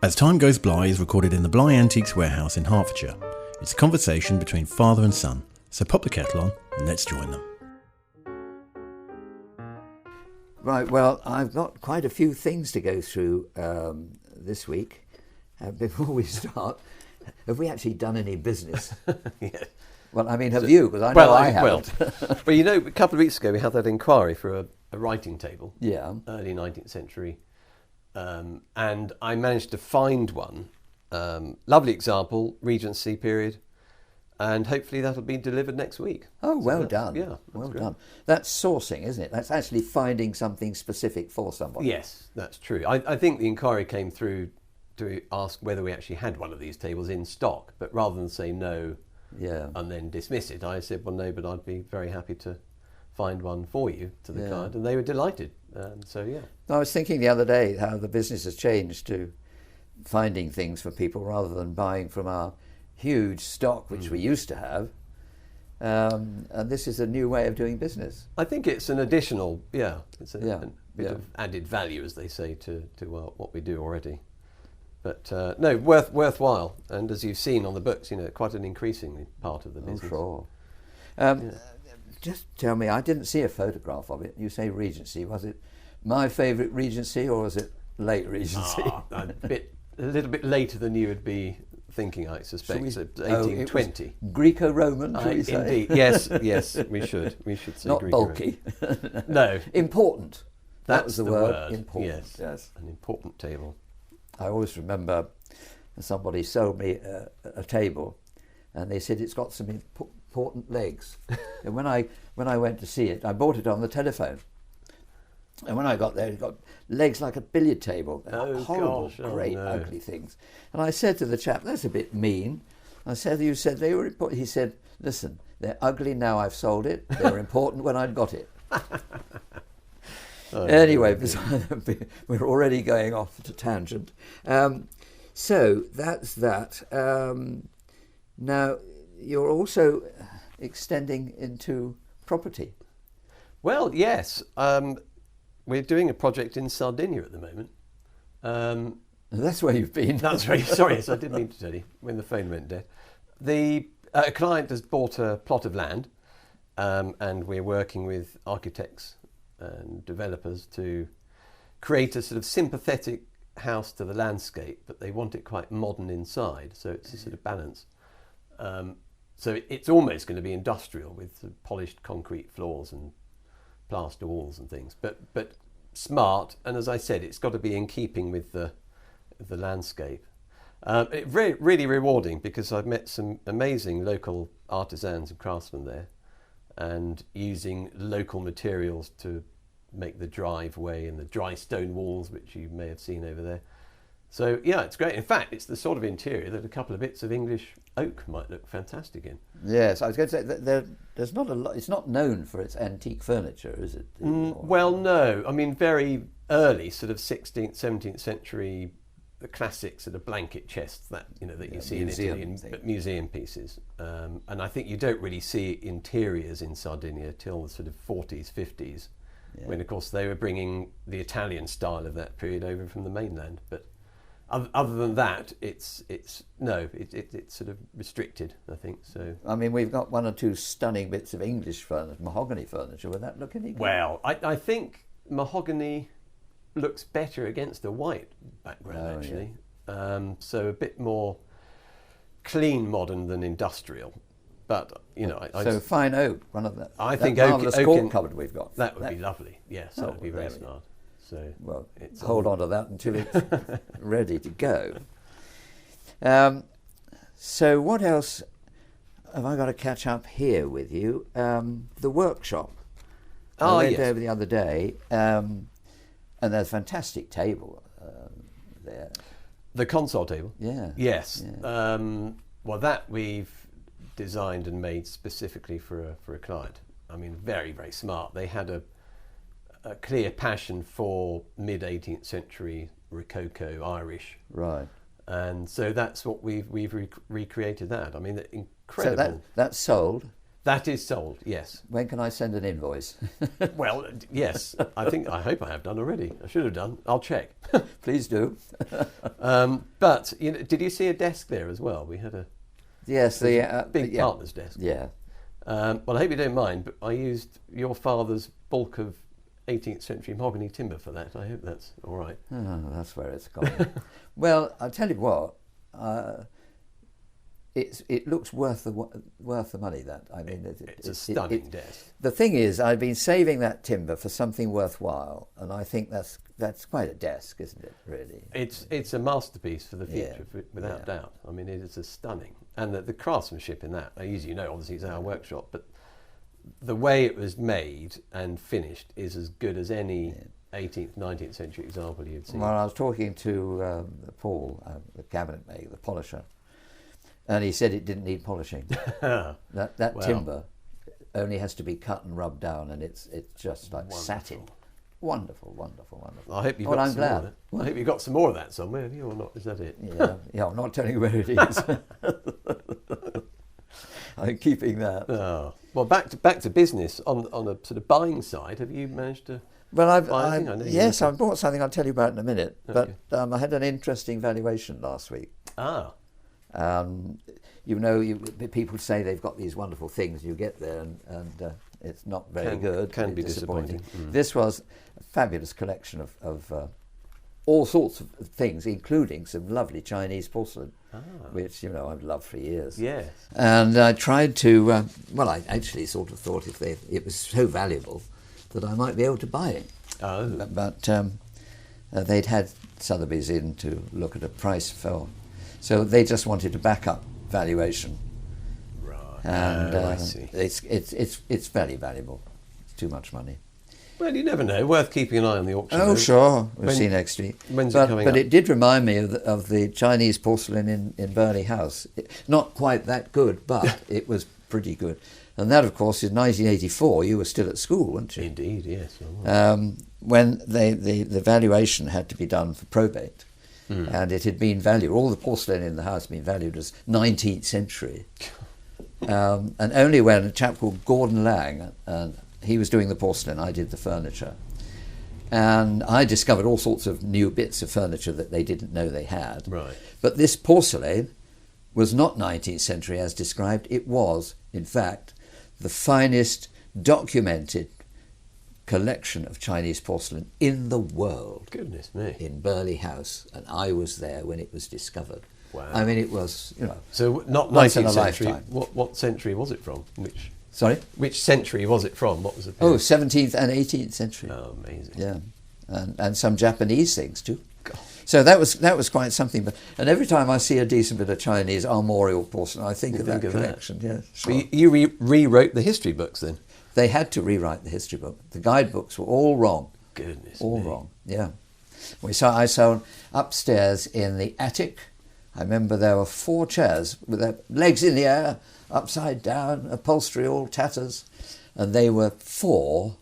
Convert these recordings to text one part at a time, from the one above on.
As Time Goes Bly is recorded in the Bly Antiques Warehouse in Hertfordshire. It's a conversation between father and son, so pop the kettle on and let's join them. Right, well, I've got quite a few things to go through this week. Before we start, have we actually done any business? Yeah. Well, I mean, have you? Because I know I haven't. Well, you know, a couple of weeks ago we had that inquiry for a writing table, Yeah. early 19th century, and I managed to find one. Lovely example, Regency period, and hopefully that'll be delivered next week. Oh, well So done. Yeah, well great. done. That's sourcing, isn't it? That's actually finding something specific for somebody. Yes, that's true. I think the inquiry came through to ask whether we actually had one of these tables in stock, but rather than say no Yeah. and then dismiss it, I said, well, no, but I'd be very happy to find one for you to the Yeah. client, and they were delighted. So, yeah. I was thinking the other day how the business has changed to finding things for people rather than buying from our huge stock, which we used to have. And this is a new way of doing business. I think it's an additional, it's a bit Yeah. of added value, as they say, to what we do already. But no, worthwhile. And as you've seen on the books, you know, quite an increasing part of the business. Sure. Just tell me, I didn't see a photograph of it. You say Regency. Was it my favourite Regency or was it late Regency? A little bit later than you would be thinking, I suspect. So 1820. Greco-Roman, shall we say? Indeed. Yes, we should. We should say Not Greco-Roman. bulky. No. Important. That That's was the the word. Important. Yes. An important table. I always remember somebody sold me a table, and they said it's got some important legs. And when I went to see it, I bought it on the telephone. And when I got there, it got legs like a billiard table. Oh, horrible, gosh, oh, great, no. ugly things. And I said to the chap, "That's a bit mean." I said, "You said they were important." He said, "Listen, they're ugly now I've sold it. They were important when I'd got it." Anyway, we're already going off to tangent. So that's that. Now, you're also extending into property. Well, yes. We're doing a project in Sardinia at the moment. That's where you've been. That's right. Sorry, yes, I didn't mean to tell you when the phone went dead. The client has bought a plot of land, and we're working with architects and developers to create a sort of sympathetic house to the landscape, but they want it quite modern inside, so it's a sort of balance. So it's almost going to be industrial with sort of polished concrete floors and plaster walls and things, but smart, and as I said, it's got to be in keeping with the landscape. It's really rewarding because I've met some amazing local artisans and craftsmen there, and using local materials to make the driveway and the dry stone walls, which you may have seen over there. So yeah, it's great. In fact, it's the sort of interior that a couple of bits of English oak might look fantastic in. Yes, I was going to say there's not a lot. It's not known for its antique furniture, is it? Well, no. I mean, very early, sort of 16th, 17th century, the classic sort of blanket chests that you see in Italy in museum pieces. And I think you don't really see interiors in Sardinia till the sort of 40s, 50s, when of course they were bringing the Italian style of that period over from the mainland. But other than that, it's sort of restricted, I think. So I mean, we've got one or two stunning bits of English furniture, mahogany furniture. Would that look any good? Well, I think mahogany looks better against a white background, actually. Yeah. So a bit more clean, modern than industrial. But so fine oak, one of the. I think that oak cork cupboard we've got. That would be lovely. Yes, that would be very smart. So hold on to that until it's ready to go. So what else have I got to catch up here with you? The workshop. I went over the other day, and there's a fantastic table there. The console table? Yeah. Yes. Yeah. Well, that we've designed and made specifically for a client. I mean, very, very smart. They had a clear passion for mid-18th century Rococo Irish. Right. And so that's what we've recreated that. I mean, incredible. So that's sold. That is sold, yes. When can I send an invoice? Well, yes. I hope I have done already. I should have done. I'll check. Please do. But did you see a desk there as well? We had a Yes, the big partner's desk. Yeah. Well, I hope you don't mind, but I used your father's bulk of 18th century mahogany timber for that. I hope that's all right. Oh, that's where it's gone. Well, I'll tell you what. It looks worth the money. That I mean, it's a stunning desk. The thing is, I've been saving that timber for something worthwhile, and I think that's quite a desk, isn't it? Really, it's a masterpiece for the future, without doubt. I mean, it is a stunning, and the craftsmanship in that. As you know, obviously it's our workshop, but the way it was made and finished is as good as any 18th, 19th century example you'd see. Well, I was talking to Paul, the cabinet maker, the polisher. And he said it didn't need polishing. that timber only has to be cut and rubbed down, and it's just like satin. Wonderful, wonderful, wonderful. I hope you've got some more of it. I hope you've got some more of that somewhere, have you, or not? Is that it? Yeah, I'm not telling you where it is. I'm keeping that. Oh. Well, back to business. On a sort of buying side, have you managed to? Well, I bought something I'll tell you about in a minute. Okay. But I had an interesting valuation last week. Ah. People say they've got these wonderful things. You get there and it's not very good. Can be disappointing. This was a fabulous collection of all sorts of things, including some lovely Chinese porcelain, which I've loved for years. Yes. And I tried to. I actually sort of thought it was so valuable that I might be able to buy it. Oh. But they'd had Sotheby's in to look at a price for. So they just wanted a backup valuation, right? And I see. It's very valuable. It's too much money. Well, you never know. Worth keeping an eye on the auction. Oh, sure. We'll see next week. When's it coming up? But it did remind me of the Chinese porcelain in Burley House. Not quite that good, but it was pretty good. And that, of course, in 1984. You were still at school, weren't you? Indeed, yes. When the valuation had to be done for probate. And it had been valued, all the porcelain in the house had been valued as 19th century. And only when a chap called Gordon Lang, and he was doing the porcelain, I did the furniture. And I discovered all sorts of new bits of furniture that they didn't know they had. Right. But this porcelain was not 19th century as described. It was, in fact, the finest documented collection of Chinese porcelain in the world. Goodness me. In Burley House, and I was there when it was discovered. Wow. I mean, it was, So not once in 19th a century. lifetime. What century was it from? Which century was it from? What was the Oh, period? 17th and 18th century. Oh, amazing. Yeah, and some Japanese things too. God. So that was quite something. And every time I see a decent bit of Chinese armorial porcelain, I think of that collection. Yeah, sure. So you rewrote the history books then? They had to rewrite the history book. The guidebooks were all wrong. Goodness all me. wrong. Yeah. I saw upstairs in the attic. I remember there were 4 chairs with their legs in the air, upside down, upholstery all tatters, and they were 4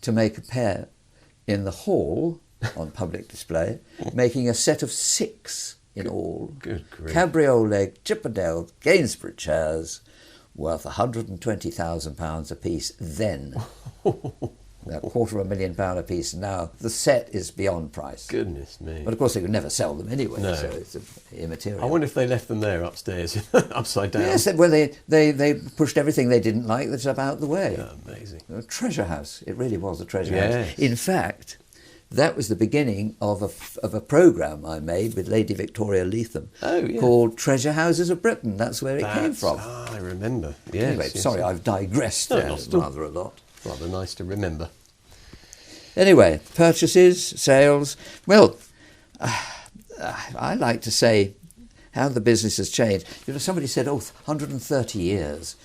to make a pair in the hall on public display, making a set of 6 in all. Good grief. Cabriolet, Chippendale, Gainsborough chairs, worth £120,000 a piece then. About £250,000 a piece now. The set is beyond price. Goodness me. But of course they could never sell them anyway, No. so it's immaterial. I wonder if they left them there upstairs, upside down. Yes, well they pushed everything they didn't like that's out the way. Yeah, amazing. A treasure house. It really was a treasure Yes. house. In fact, that was the beginning of a programme I made with Lady Victoria Leatham called Treasure Houses of Britain. That's where it came from. I remember. Yes, Anyway, yes, sorry, yes. I've digressed there rather a lot. Rather nice to remember. Anyway, purchases, sales. Well, I like to say how the business has changed. Somebody said, 130 years.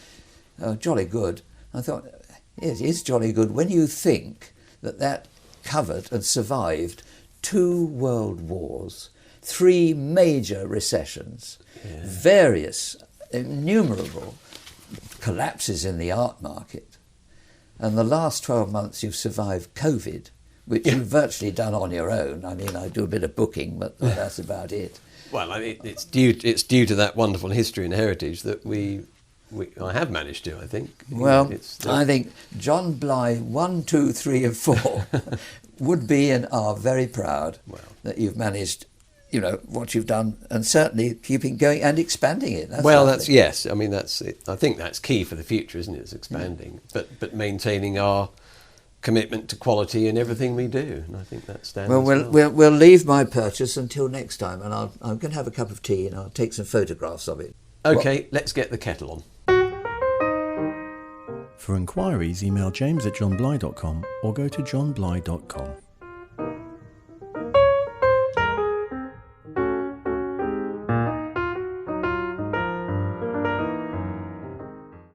Jolly good. I thought, it is jolly good when you think that covered and survived 2 world wars, 3 major recessions, various innumerable collapses in the art market. And the last 12 months you've survived COVID, which you've virtually done on your own. I mean, I do a bit of booking, but that's about it. Well, I mean, it's due to that wonderful history and heritage that we I have managed to, I think. Well, I think John Bly 1, 2, 3 and 4 would be and are very proud that you've managed, what you've done, and certainly keeping going and expanding it. That's yes. I mean, that's it. I think that's key for the future, isn't it? It's expanding, but maintaining our commitment to quality in everything we do, and I think that stands. Well, we'll leave my purchase until next time, and I'm going to have a cup of tea and I'll take some photographs of it. Okay, let's get the kettle on. For inquiries, email james@johnbly.com or go to johnbly.com.